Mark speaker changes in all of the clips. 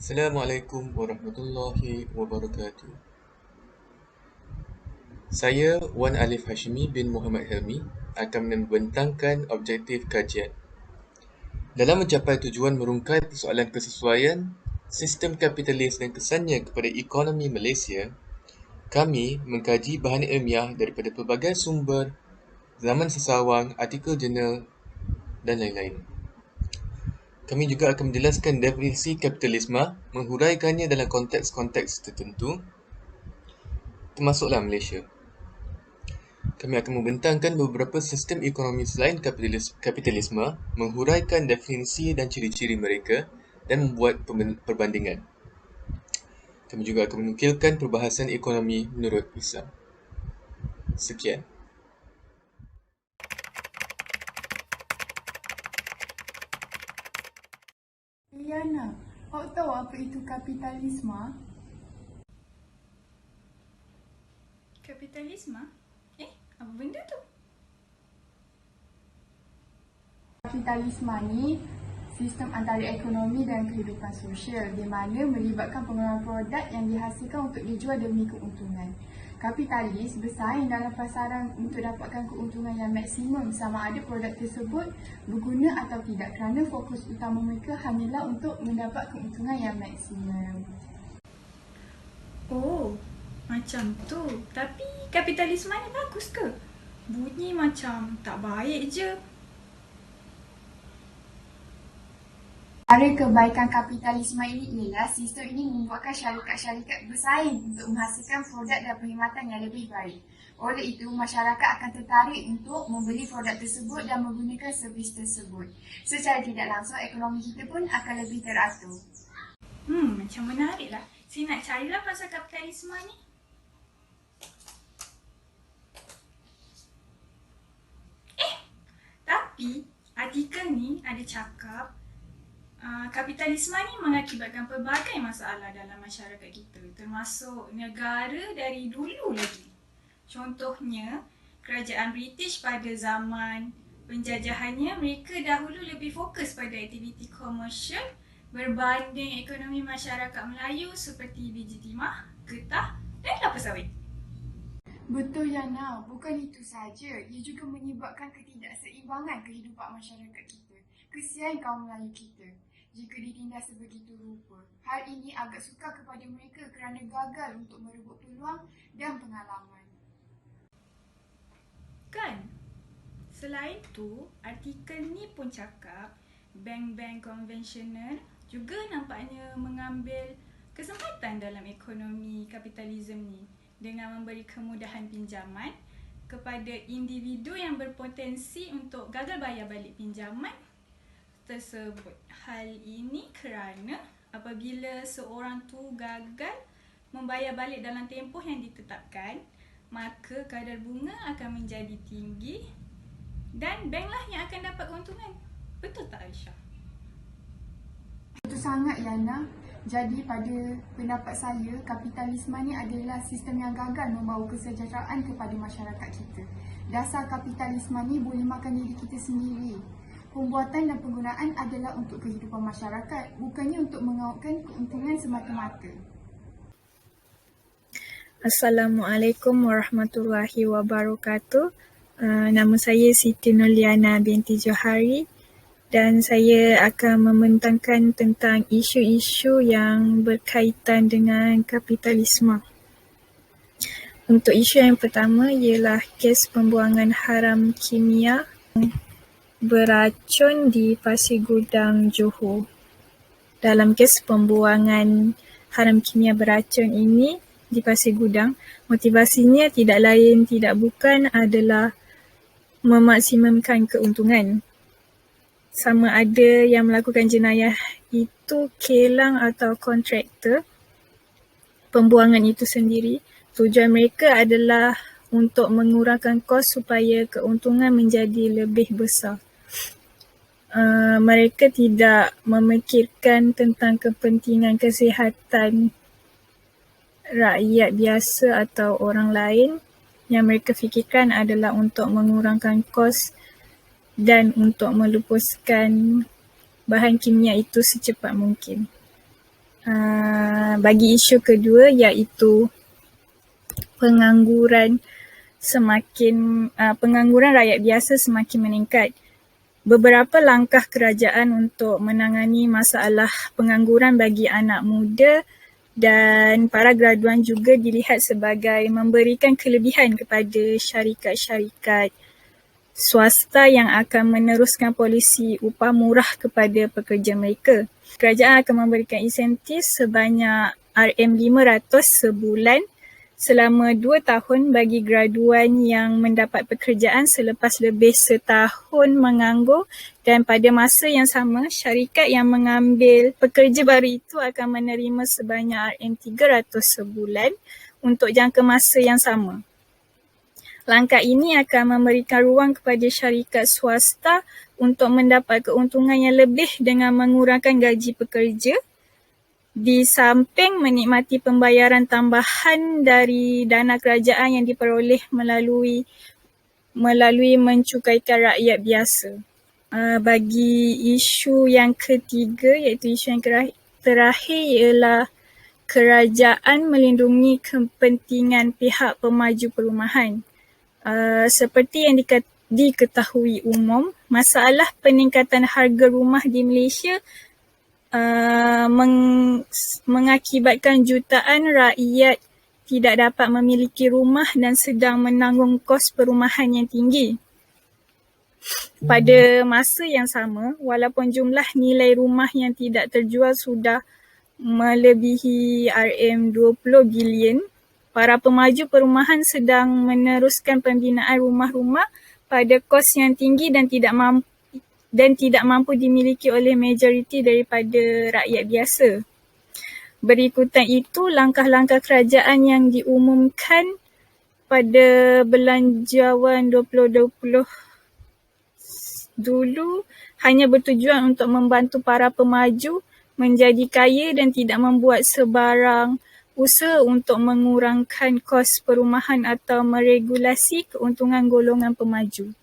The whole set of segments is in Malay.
Speaker 1: Assalamualaikum warahmatullahi wabarakatuh. Saya Wan Alif Hashimi bin Muhammad Helmi akan membentangkan objektif kajian. Dalam mencapai tujuan merungkai persoalan kesesuaian sistem kapitalis dan kesannya kepada ekonomi Malaysia, kami mengkaji bahan ilmiah daripada pelbagai sumber, zaman sesawang, artikel jurnal dan lain-lain. Kami juga akan menjelaskan definisi kapitalisme, menghuraikannya dalam konteks-konteks tertentu, termasuklah Malaysia. Kami akan membentangkan beberapa sistem ekonomi selain kapitalisme, menghuraikan definisi dan ciri-ciri mereka dan membuat perbandingan. Kami juga akan menukilkan perbahasan ekonomi menurut Islam. Sekian.
Speaker 2: Liana, awak tahu apa itu kapitalisme?
Speaker 3: Kapitalisme? Apa benda tu?
Speaker 2: Kapitalisme ni sistem antara ekonomi dan kehidupan sosial di mana melibatkan pengeluaran produk yang dihasilkan untuk dijual demi keuntungan. Kapitalis bersaing dalam pasaran untuk dapatkan keuntungan yang maksimum sama ada produk tersebut berguna atau tidak kerana fokus utama mereka hanyalah untuk mendapat keuntungan yang maksimum.
Speaker 3: Oh, macam tu. Tapi kapitalisme ni bagus ke? Bunyi macam tak baik je.
Speaker 2: Antara kebaikan kapitalisme ini ialah sistem ini membuatkan syarikat-syarikat bersaing untuk menghasilkan produk dan perkhidmatan yang lebih baik. Oleh itu, masyarakat akan tertarik untuk membeli produk tersebut dan menggunakan servis tersebut. Secara tidak langsung, ekonomi kita pun akan lebih teratur.
Speaker 3: Macam menarik lah. Saya nak carilah pasal kapitalisme ni. Tapi artikel ni ada cakap kapitalisme ni mengakibatkan pelbagai masalah dalam masyarakat kita, termasuk negara dari dulu lagi. Contohnya, kerajaan British pada zaman penjajahannya, mereka dahulu lebih fokus pada aktiviti komersial berbanding ekonomi masyarakat Melayu seperti biji timah, getah dan kelapa sawit.
Speaker 2: Betul Yana, bukan itu saja, ia juga menyebabkan ketidakseimbangan kehidupan masyarakat kita. Kesian kaum Melayu kita jika ditindas sebegitu rupa. Hal ini agak sukar kepada mereka kerana gagal untuk merebut peluang dan pengalaman.
Speaker 3: Kan? Selain tu, artikel ni pun cakap bank-bank konvensional juga nampaknya mengambil kesempatan dalam ekonomi kapitalisme ni dengan memberi kemudahan pinjaman kepada individu yang berpotensi untuk gagal bayar balik pinjaman tersebut. Hal ini kerana apabila seorang tu gagal membayar balik dalam tempoh yang ditetapkan, maka kadar bunga akan menjadi tinggi dan banklah yang akan dapat keuntungan. Betul tak Aisyah?
Speaker 2: Betul sangat Yana. Jadi pada pendapat saya, kapitalisme ni adalah sistem yang gagal membawa kesejahteraan kepada masyarakat kita. Dasar kapitalisme ni boleh makan diri kita sendiri. Pembuatan dan penggunaan adalah untuk kehidupan masyarakat, bukannya untuk mengautkan keuntungan semata-mata.
Speaker 4: Assalamualaikum warahmatullahi wabarakatuh. Nama saya Siti Nurliana binti Johari dan saya akan membentangkan tentang isu-isu yang berkaitan dengan kapitalisme. Untuk isu yang pertama ialah kes pembuangan haram kimia beracun di Pasir Gudang, Johor. Dalam kes pembuangan haram kimia beracun ini di Pasir Gudang, motivasinya tidak lain tidak bukan adalah memaksimumkan keuntungan. Sama ada yang melakukan jenayah itu kilang atau kontraktor pembuangan itu sendiri, tujuan mereka adalah untuk mengurangkan kos supaya keuntungan menjadi lebih besar. Mereka tidak memikirkan tentang kepentingan kesihatan rakyat biasa atau orang lain. Yang mereka fikirkan adalah untuk mengurangkan kos dan untuk melupuskan bahan kimia itu secepat mungkin. Bagi isu kedua iaitu pengangguran rakyat biasa semakin meningkat. Beberapa langkah kerajaan untuk menangani masalah pengangguran bagi anak muda dan para graduan juga dilihat sebagai memberikan kelebihan kepada syarikat-syarikat swasta yang akan meneruskan polisi upah murah kepada pekerja mereka. Kerajaan akan memberikan insentif sebanyak RM500 sebulan selama 2 tahun bagi graduan yang mendapat pekerjaan selepas lebih setahun menganggur, dan pada masa yang sama, syarikat yang mengambil pekerja baru itu akan menerima sebanyak RM300 sebulan untuk jangka masa yang sama. Langkah ini akan memberikan ruang kepada syarikat swasta untuk mendapat keuntungan yang lebih dengan mengurangkan gaji pekerja, di samping menikmati pembayaran tambahan dari dana kerajaan yang diperoleh melalui mencukaikan rakyat biasa. Bagi isu yang ketiga, iaitu isu yang terakhir ialah kerajaan melindungi kepentingan pihak pemaju perumahan. Seperti yang diketahui umum, masalah peningkatan harga rumah di Malaysia mengakibatkan jutaan rakyat tidak dapat memiliki rumah dan sedang menanggung kos perumahan yang tinggi. Pada masa yang sama, walaupun jumlah nilai rumah yang tidak terjual sudah melebihi RM20 bilion, para pemaju perumahan sedang meneruskan pembinaan rumah-rumah pada kos yang tinggi dan tidak mampu dimiliki oleh majoriti daripada rakyat biasa. Berikutan itu, langkah-langkah kerajaan yang diumumkan pada Belanjawan 2020 dulu hanya bertujuan untuk membantu para pemaju menjadi kaya dan tidak membuat sebarang usaha untuk mengurangkan kos perumahan atau meregulasi keuntungan golongan pemaju.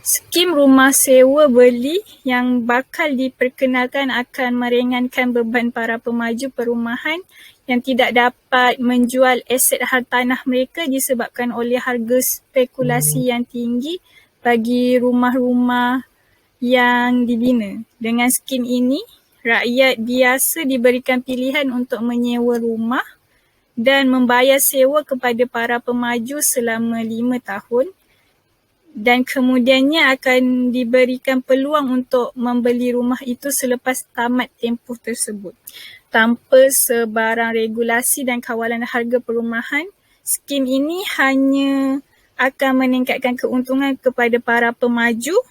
Speaker 4: Skim rumah sewa beli yang bakal diperkenalkan akan meringankan beban para pemaju perumahan yang tidak dapat menjual aset hartanah mereka disebabkan oleh harga spekulasi yang tinggi bagi rumah-rumah yang dibina. Dengan skim ini, rakyat biasa diberikan pilihan untuk menyewa rumah dan membayar sewa kepada para pemaju selama 5 tahun, dan kemudiannya akan diberikan peluang untuk membeli rumah itu selepas tamat tempoh tersebut. Tanpa sebarang regulasi dan kawalan harga perumahan, skim ini hanya akan meningkatkan keuntungan kepada para pemaju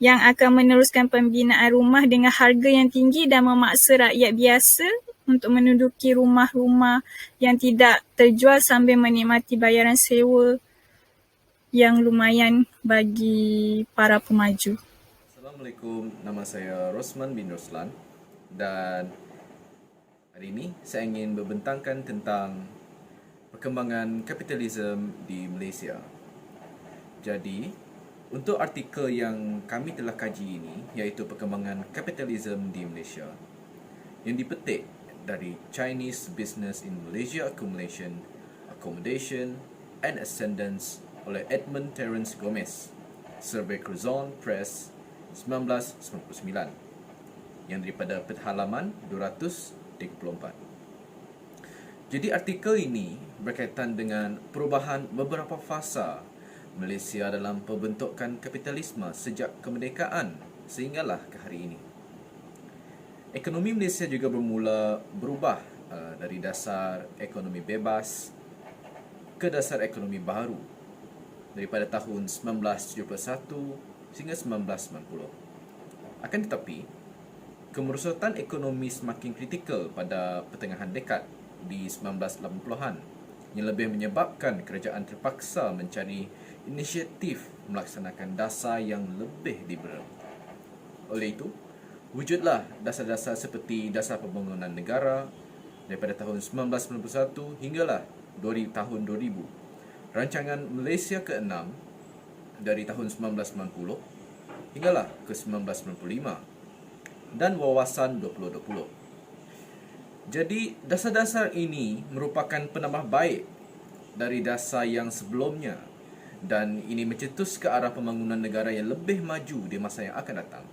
Speaker 4: yang akan meneruskan pembinaan rumah dengan harga yang tinggi dan memaksa rakyat biasa untuk menduduki rumah-rumah yang tidak terjual sambil menikmati bayaran sewa yang lumayan bagi para pemaju.
Speaker 5: Assalamualaikum, nama saya Rosman bin Roslan dan hari ini saya ingin membentangkan tentang perkembangan kapitalisme di Malaysia. Jadi, untuk artikel yang kami telah kaji ini, iaitu perkembangan kapitalisme di Malaysia, yang dipetik dari Chinese Business in Malaysia Accumulation, Accommodation and Ascendance oleh Edmund Terence Gomez, Survey Curzon Press 1999, yang daripada halaman 234. Jadi artikel ini berkaitan dengan perubahan beberapa fasa Malaysia dalam pembentukan kapitalisme sejak kemerdekaan sehinggalah ke hari ini. Ekonomi Malaysia juga berubah dari dasar ekonomi bebas ke dasar ekonomi baru daripada tahun 1971 sehingga 1990. Akan tetapi, kemerosotan ekonomi semakin kritikal pada pertengahan dekad di 1980-an yang lebih menyebabkan kerajaan terpaksa mencari inisiatif melaksanakan dasar yang lebih liberal. Oleh itu, wujudlah dasar-dasar seperti Dasar Pembangunan Negara daripada tahun 1991 hinggalah tahun 2000, Rancangan Malaysia ke-6 dari tahun 1990 hinggalah ke 1995, dan Wawasan 2020. Jadi, dasar-dasar ini merupakan penambah baik dari dasar yang sebelumnya dan ini mencetus ke arah pembangunan negara yang lebih maju di masa yang akan datang.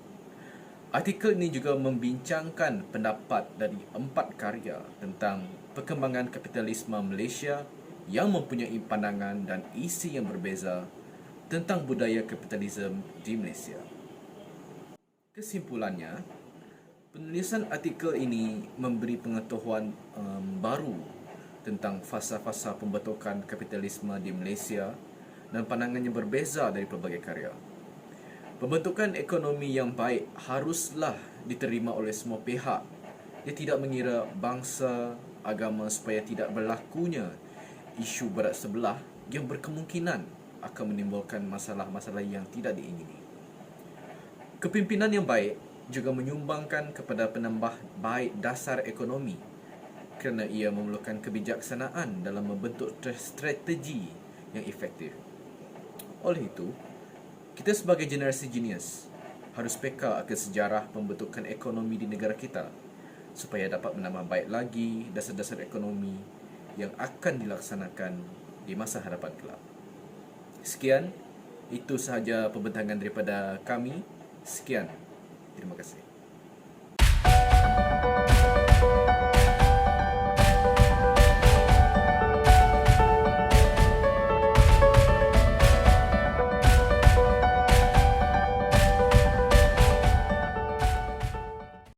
Speaker 5: Artikel ini juga membincangkan pendapat dari 4 karya tentang perkembangan kapitalisme Malaysia yang mempunyai pandangan dan isi yang berbeza tentang budaya kapitalisme di Malaysia. Kesimpulannya, penulisan artikel ini memberi pengetahuan baru tentang fasa-fasa pembentukan kapitalisme di Malaysia dan pandangan yang berbeza dari pelbagai karya. Pembentukan ekonomi yang baik haruslah diterima oleh semua pihak. Dia tidak mengira bangsa, agama supaya tidak berlakunya isu berat sebelah yang berkemungkinan akan menimbulkan masalah-masalah yang tidak diingini. Kepimpinan yang baik juga menyumbangkan kepada penambah baik dasar ekonomi kerana ia memerlukan kebijaksanaan dalam membentuk strategi yang efektif. Oleh itu, kita sebagai generasi genius harus peka akan sejarah pembentukan ekonomi di negara kita supaya dapat menambah baik lagi dasar-dasar ekonomi yang akan dilaksanakan di masa hadapan kelak. Sekian, itu sahaja pembentangan daripada kami. Sekian, terima kasih.